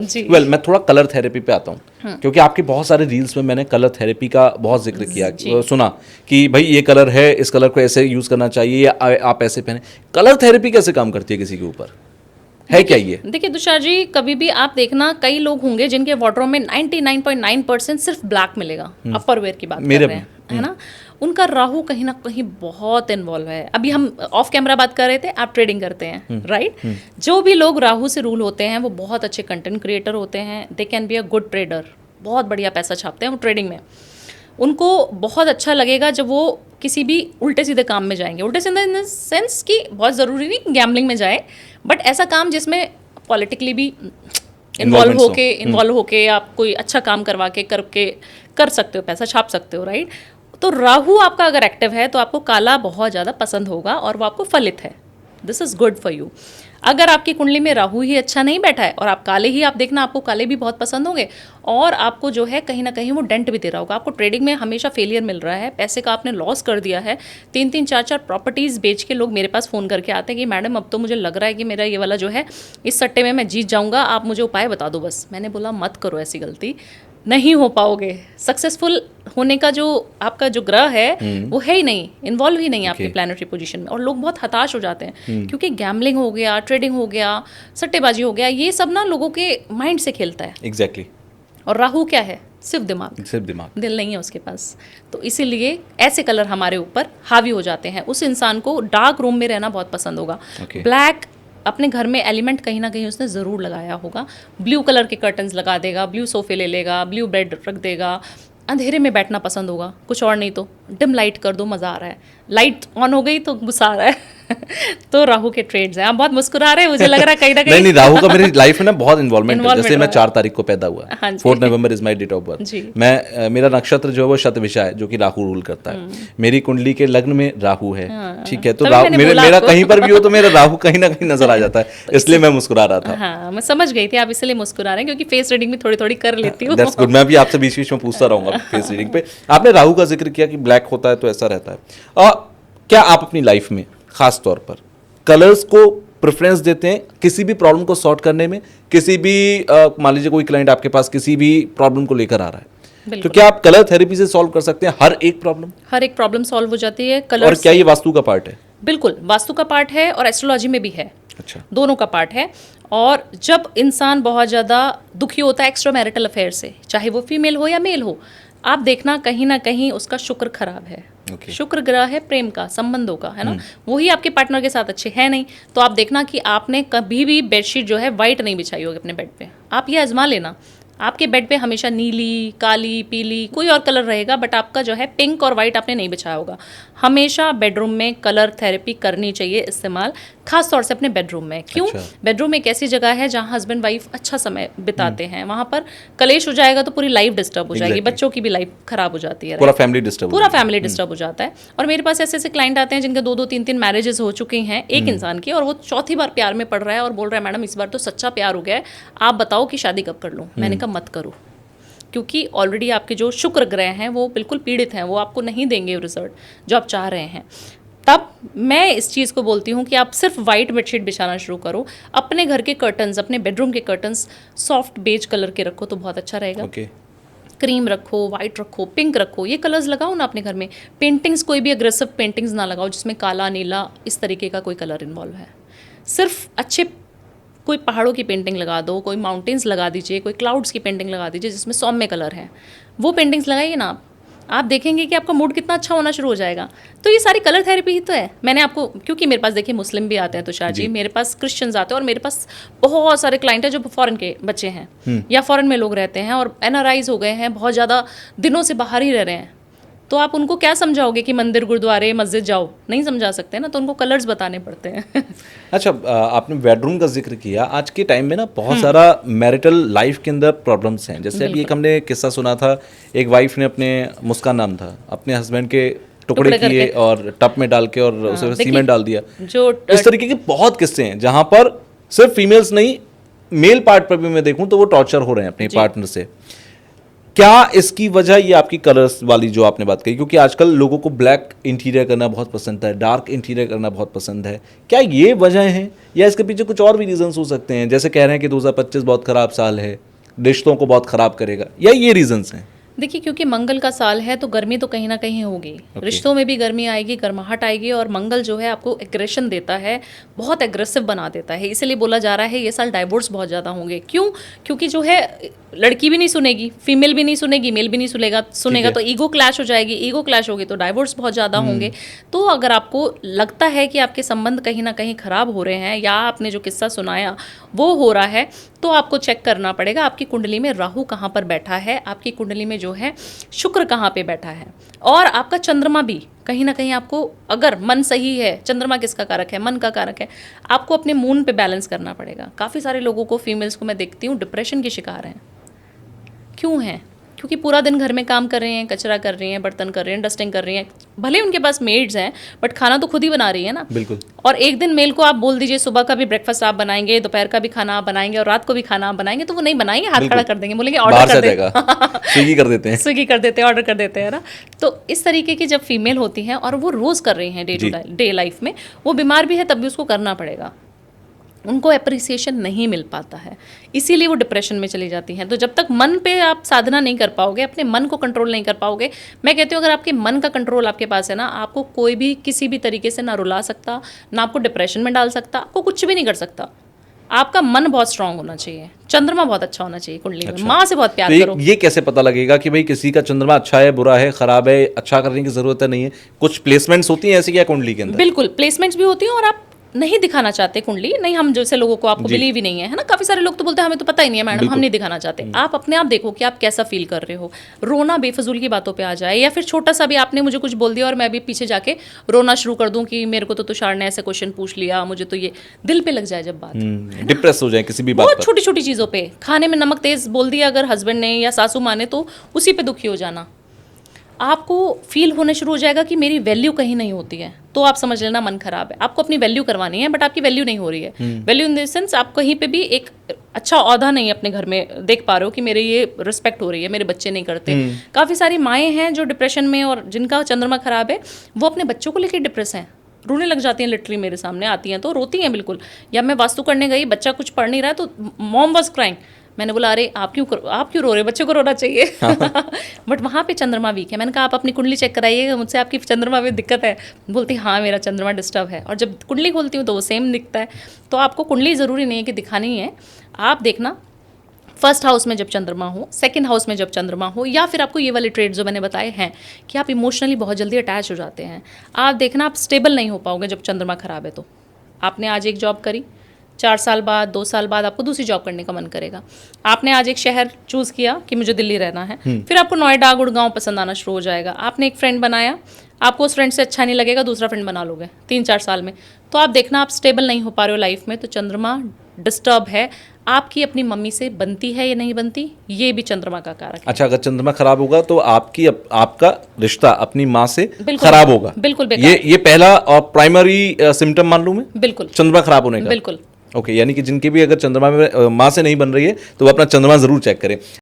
जी। मैं थोड़ा colour therapy पे आता हूँ, क्योंकि आपके बहुत सारे रील्स में मैंने कलर थेरेपी का बहुत जिक्र किया, सुना कि भाई ये कलर है, इस कलर को ऐसे यूज करना चाहिए, या आप ऐसे पहने। कलर थेरेपी कैसे काम करती है किसी के ऊपर, है क्या ये? देखिए तुषार जी, कभी भी आप देखना, कई लोग होंगे जिनके वार्डरोब में 99.9% सिर्फ ब्लैक मिलेगा, अपर वेयर की बात कर रहे हैं, है ना। उनका राहु कहीं ना कहीं बहुत इन्वॉल्व है। अभी हम ऑफ कैमरा बात कर रहे थे, आप ट्रेडिंग करते हैं, राइट। जो भी लोग राहु से रूल होते हैं वो बहुत अच्छे कंटेंट क्रिएटर होते हैं, they can be a good trader, बहुत बढ़िया पैसा छापते हैं वो ट्रेडिंग में। उनको बहुत अच्छा लगेगा जब वो किसी भी उल्टे सीधे काम में जाएंगे। उल्टे सीधे इन द सेंस कि बहुत ज़रूरी नहीं गैम्बलिंग में जाए, बट ऐसा काम जिसमें पॉलिटिकली भी इन्वॉल्व होके आप कोई अच्छा काम करवा के करके कर सकते हो, पैसा छाप सकते हो, राइट। तो राहु आपका अगर एक्टिव है तो आपको काला बहुत ज़्यादा पसंद होगा और वो आपको फलित है। This is good for you. अगर आपकी कुंडली में राहु ही अच्छा नहीं बैठा है और आप काले ही, आप देखना आपको काले भी बहुत पसंद होंगे, और आपको जो है कहीं ना कहीं वो डेंट भी दे रहा होगा। आपको ट्रेडिंग में हमेशा फेलियर मिल रहा है, पैसे का आपने लॉस कर दिया है। 3-3, 4-4 प्रॉपर्टीज़ बेच के लोग मेरे पास फ़ोन करके आते हैं कि मैडम अब तो मुझे लग रहा है कि मेरा ये वाला जो है इस सट्टे में मैं जीत जाऊँगा, आप मुझे उपाय बता दो बस। मैंने बोला मत करो ऐसी गलती, नहीं हो पाओगे। सक्सेसफुल होने का जो आपका जो ग्रह है वो है ही नहीं, इन्वॉल्व ही नहीं आपकी प्लैनेटरी पोजीशन में, और लोग बहुत हताश हो जाते हैं क्योंकि गैम्बलिंग हो गया, ट्रेडिंग हो गया, सट्टेबाजी हो गया, ये सब ना लोगों के माइंड से खेलता है। एग्जैक्टली। और राहु क्या है? सिर्फ दिमाग, दिल नहीं है उसके पास। तो इसीलिए ऐसे कलर हमारे ऊपर हावी हो जाते हैं। उस इंसान को डार्क रूम में रहना बहुत पसंद होगा। ब्लैक अपने घर में एलिमेंट कहीं ना कहीं उसने ज़रूर लगाया होगा। ब्लू कलर के कर्टन्स लगा देगा, ब्लू सोफे ले लेगा, ब्लू बेड रख देगा, अंधेरे में बैठना पसंद होगा, कुछ और नहीं तो डिम लाइट कर दो, मज़ा आ रहा है, लाइट ऑन हो गई तो गुस्सा आ रहा है। तो राहु के ट्रेड्स हैं। आप बहुत मुस्कुरा रहे हैं, मुझे लग रहा है कहीं ना कहीं नहीं, राहु का मेरी लाइफ में ना बहुत इन्वॉल्वमेंट है। जैसे मैं 4 तारीख को पैदा हुआ, 4 November is my date of birth. मैं मेरा नक्षत्र जो है वो शतभिषा है, जो कि राहु रूल करता है। मेरी कुंडली के लग्न में राहु है, ठीक है। तो मेरा कहीं पर भी हो तो मेरा राहु कहीं ना कहीं नजर आ जाता है, इसलिए मैं मुस्कुरा रहा था। हाँ, मैं समझ गई थी आप इसलिए मुस्कुरा रहे हैं, क्योंकि फेस रीडिंग भी थोड़ी थोड़ी कर लेती हूँ। That's good. मैं भी आपसे बीच बीच में पूछता रहूंगा फेस रीडिंग पे। आपने राहु का जिक्र किया कि ब्लैक होता है तो ऐसा रहता है। क्या आप अपनी लाइफ में खास तौर पर कलर्स को प्रेफरेंस देते हैं किसी भी प्रॉब्लम को सॉर्ट करने में? किसी भी मान लीजिए कोई क्लाइंट आपके पास किसी भी प्रॉब्लम को लेकर आ रहा है, तो क्या आप कलर थेरेपी से सॉल्व कर सकते हैं हर एक प्रॉब्लम? हर एक प्रॉब्लम सॉल्व हो जाती है कलर। और क्या ये वास्तु का पार्ट है? बिल्कुल, वास्तु का पार्ट है और एस्ट्रोलॉजी में भी है। अच्छा, दोनों का पार्ट है। और जब इंसान बहुत ज़्यादा दुखी होता है एक्स्ट्रा मैरिटल अफेयर से, चाहे वो फीमेल हो या मेल हो, आप देखना कहीं ना कहीं उसका शुक्र खराब है। शुक्र ग्रह है प्रेम का, संबंधों का, है ना। वही आपके पार्टनर के साथ अच्छे है नहीं, तो आप देखना कि आपने कभी भी बेडशीट जो है वाइट नहीं बिछाई होगी अपने बेड पे। आप ये आजमा लेना, आपके बेड पे हमेशा नीली, काली, पीली, कोई और कलर रहेगा, बट आपका जो है पिंक और वाइट आपने नहीं बिछाया होगा। हमेशा बेडरूम में कलर थेरेपी करनी चाहिए इस्तेमाल, खास तौर से अपने बेडरूम में। क्यों? बेडरूम एक ऐसी जगह है जहाँ हस्बैंड वाइफ अच्छा समय बिताते हैं। वहाँ पर कलेश हो जाएगा तो पूरी लाइफ डिस्टर्ब हो जाएगी, बच्चों की भी लाइफ खराब हो जाती है, पूरा फैमिली डिस्टर्ब हो जाता है। और मेरे पास ऐसे ऐसे क्लाइंट आते हैं जिनके 2-2, 3-3 मैरिजेस हो चुकी हैं एक इंसान की, और वो चौथी बार प्यार में पड़ रहा है और बोल रहा है मैडम इस बार तो सच्चा प्यार हो गया है, आप बताओ कि शादी कब कर लूँ। मैंने कहा मत करो, क्योंकि ऑलरेडी आपके जो शुक्र ग्रह हैं वो बिल्कुल पीड़ित हैं, वो आपको नहीं देंगे रिजल्ट जो आप चाह रहे हैं। तब मैं इस चीज़ को बोलती हूँ कि आप सिर्फ वाइट बेडशीट बिछाना शुरू करो। अपने घर के कर्टन्स, अपने बेडरूम के कर्टन्स सॉफ्ट बेज कलर के रखो तो बहुत अच्छा रहेगा। क्रीम रखो, वाइट रखो, पिंक रखो, ये कलर्स लगाओ ना अपने घर में। पेंटिंग्स कोई भी अग्रेसिव पेंटिंग्स ना लगाओ जिसमें काला, नीला, इस तरीके का कोई कलर इन्वॉल्व है। सिर्फ अच्छे कोई पहाड़ों की पेंटिंग लगा दो, कोई माउंटेन्स लगा दीजिए, कोई क्लाउड्स की पेंटिंग लगा दीजिए जिसमें सौम्य कलर है, वो पेंटिंग्स लगाइए ना आप देखेंगे कि आपका मूड कितना अच्छा होना शुरू हो जाएगा। तो ये सारी कलर थेरेपी ही तो है। मैंने आपको, क्योंकि मेरे पास देखिए मुस्लिम भी आते हैं तुषार जी, मेरे पास क्रिश्चियंस आते हैं, और मेरे पास बहुत सारे क्लाइंट हैं जो फॉरेन के बच्चे हैं या फॉरेन में लोग रहते हैं और एनआरआईज हो गए हैं, बहुत ज़्यादा दिनों से बाहर ही रह रहे हैं। तो आप उनको क्या समझाओगे कि मंदिर, गुरुद्वारे, मस्जिद जाओ? नहीं समझा सकते ना, तो उनको कलर्स बताने पड़ते हैं। अच्छा, आपने बेडरूम का जिक्र किया। आज के टाइम में ना बहुत सारा मैरिटल लाइफ के अंदर प्रॉब्लम्स हैं। जैसे अभी एक हमने किस्सा सुना था, एक वाइफ ने अपने, मुस्कान नाम था, अपने हस्बैंड के टुकड़े किए और टब में डाल के और उसमें सीमेंट डाल दिया। इस तरीके के बहुत किस्से हैं जहां पर सिर्फ फीमेल्स नहीं, मेल पार्ट पर भी मैं देखूं तो वो टॉर्चर हो रहे हैं अपने पार्टनर से। क्या इसकी वजह ये आपकी कलर्स वाली जो आपने बात कही, क्योंकि आजकल लोगों को ब्लैक इंटीरियर करना बहुत पसंद है, डार्क इंटीरियर करना बहुत पसंद है, क्या ये वजह है या इसके पीछे कुछ और भी रीजंस हो सकते हैं? जैसे कह रहे हैं कि 2025 बहुत खराब साल है, रिश्तों को बहुत खराब करेगा, या ये रीजंस हैं? देखिए, क्योंकि मंगल का साल है तो गर्मी तो कहीं ना कहीं होगी। रिश्तों में भी गर्मी आएगी, गर्माहट आएगी, और मंगल जो है आपको एग्रेशन देता है, बहुत एग्रेसिव बना देता है। इसीलिए बोला जा रहा है ये साल डाइवोर्स बहुत ज़्यादा होंगे। क्यों? क्योंकि जो है लड़की भी नहीं सुनेगी, फीमेल भी नहीं सुनेगी, मेल भी नहीं सुनेगा तो ईगो क्लैश हो जाएगी, ईगो क्लैश होगी तो डाइवोर्स बहुत ज़्यादा होंगे। तो अगर आपको लगता है कि आपके संबंध कहीं ना कहीं ख़राब हो रहे हैं, या आपने जो किस्सा सुनाया वो हो रहा है, तो आपको चेक करना पड़ेगा आपकी कुंडली में राहु कहाँ पर बैठा है, आपकी कुंडली में जो है शुक्र कहाँ पे बैठा है, और आपका चंद्रमा भी कहीं ना कहीं आपको, अगर मन सही है, चंद्रमा किसका कारक है? मन का कारक है। आपको अपने मून पे बैलेंस करना पड़ेगा। काफ़ी सारे लोगों को, फीमेल्स को मैं देखती हूँ, डिप्रेशन के शिकार हैं। क्यों हैं? क्योंकि पूरा दिन घर में काम कर रही हैं, कचरा कर रही हैं, बर्तन कर रही हैं, डस्टिंग कर रही हैं, भले उनके पास मेड्स हैं बट खाना तो खुद ही बना रही है ना। बिल्कुल। और एक दिन मेल को आप बोल दीजिए सुबह का भी ब्रेकफास्ट आप बनाएंगे, दोपहर का भी खाना आप बनाएंगे और रात को भी खाना आप बनाएंगे, तो वो नहीं बनाएंगे, हाथ खड़ा कर देंगे, बोलेंगे ऑर्डर कर देगा, स्विगी कर देते हैं, स्विगी कर देते हैं, ऑर्डर कर देते हैं ना। तो इस तरीके की जब फीमेल होती हैं और वो रोज़ कर रही हैं डे टू डे लाइफ में, वो बीमार भी है तब भी उसको करना पड़ेगा, उनको अप्रिसिएशन नहीं मिल पाता है, इसीलिए वो डिप्रेशन में चली जाती हैं। तो जब तक मन पे आप साधना नहीं कर पाओगे, अपने मन को कंट्रोल नहीं कर पाओगे, मैं कहती हूँ अगर आपके मन का कंट्रोल आपके पास है ना, आपको कोई भी किसी भी तरीके से ना रुला सकता, ना आपको डिप्रेशन में डाल सकता, आपको कुछ भी नहीं कर सकता। आपका मन बहुत स्ट्रांग होना चाहिए, चंद्रमा बहुत अच्छा होना चाहिए कुंडली में, माँ से बहुत प्यार करो। ये कैसे पता लगेगा कि भाई किसी का चंद्रमा अच्छा है, बुरा है, खराब है? अच्छा करने की जरूरत नहीं है, कुछ प्लेसमेंट्स होती हैं ऐसी क्या कुंडली के अंदर? बिल्कुल, प्लेसमेंट्स भी होती हैं, और आप नहीं दिखाना चाहते कुंडली, नहीं, हम जैसे लोगों को, आपको बिलीव ही नहीं है ना, काफ़ी सारे लोग तो बोलते हैं हमें तो पता ही नहीं है मैडम, हम नहीं दिखाना चाहते। आप अपने आप देखो कि आप कैसा फील कर रहे हो। रोना बेफजूल की बातों पे आ जाए, या फिर छोटा सा भी आपने मुझे कुछ बोल दिया और मैं भी पीछे जाके रोना शुरू कर दूं कि मेरे को तो तुषार ने ऐसे क्वेश्चन पूछ लिया, मुझे तो ये दिल पे लग जाए जब बात, डिप्रेस हो जाए किसी भी बात पर, बहुत छोटी छोटी चीज़ों पे, खाने में नमक तेज बोल दिया अगर हस्बैंड ने या सासू माँ ने, तो उसी पे दुखी हो जाना। आपको फील होने शुरू हो जाएगा कि मेरी वैल्यू कहीं नहीं होती है, तो आप समझ लेना मन खराब है। आपको अपनी वैल्यू करवानी है बट आपकी वैल्यू नहीं हो रही है। वैल्यू इन द सेंस आप कहीं पे भी एक अच्छा औहदा नहीं अपने घर में देख पा रहे हो कि मेरे ये रिस्पेक्ट हो रही है, मेरे बच्चे नहीं करते। काफ़ी सारी माएँ हैं जो डिप्रेशन में, और जिनका चंद्रमा खराब है, वो अपने बच्चों को लेकर डिप्रेस हैं, रोने लग जाती हैं, लिटरली मेरे सामने आती हैं तो रोती हैं बिल्कुल। या मैं वास्तु करने गई, बच्चा कुछ पढ़ नहीं रहा है तो मॉम वाज क्राइंग, मैंने बोला अरे आप क्यों रो रहे, बच्चे को रोना चाहिए। बट वहाँ पे चंद्रमा वीक है। मैंने कहा आप अपनी कुंडली चेक कराइएगा मुझसे, आपकी चंद्रमा में दिक्कत है। बोलती हाँ मेरा चंद्रमा डिस्टर्ब है, और जब कुंडली खोलती हूँ तो वो सेम दिखता है। तो आपको कुंडली ज़रूरी नहीं है कि दिखानी है, आप देखना फर्स्ट हाउस में जब चंद्रमा हो, सेकंड हाउस में जब चंद्रमा हो, या फिर आपको ये वाले ट्रेड जो मैंने बताए हैं कि आप इमोशनली बहुत जल्दी अटैच हो जाते हैं, आप देखना आप स्टेबल नहीं हो पाओगे जब चंद्रमा खराब है। तो आपने आज एक जॉब करी, 4 साल बाद, 2 साल बाद आपको दूसरी जॉब करने का मन करेगा। आपने आज एक शहर चूज़ किया कि मुझे दिल्ली रहना है, फिर आपको नोएडा, गुड़गांव पसंद आना शुरू हो जाएगा। आपने एक फ्रेंड बनाया, आपको उस फ्रेंड से अच्छा नहीं लगेगा, दूसरा फ्रेंड बना लोगे 3-4 साल में। तो आप देखना आप स्टेबल नहीं हो पा रहे हो लाइफ में, तो चंद्रमा डिस्टर्ब है। आपकी अपनी मम्मी से बनती है या नहीं बनती, ये भी चंद्रमा का कारक है। अच्छा, अगर चंद्रमा खराब होगा तो आपका रिश्ता अपनी माँ से खराब होगा, बिल्कुल बेकार। ये पहला और प्राइमरी सिम्टम मान लूं मैं, बिल्कुल चंद्रमा खराब होने का। बिल्कुल। ओके, यानी कि जिनके भी अगर चंद्रमा में माँ से नहीं बन रही है तो वो अपना चंद्रमा जरूर चेक करें।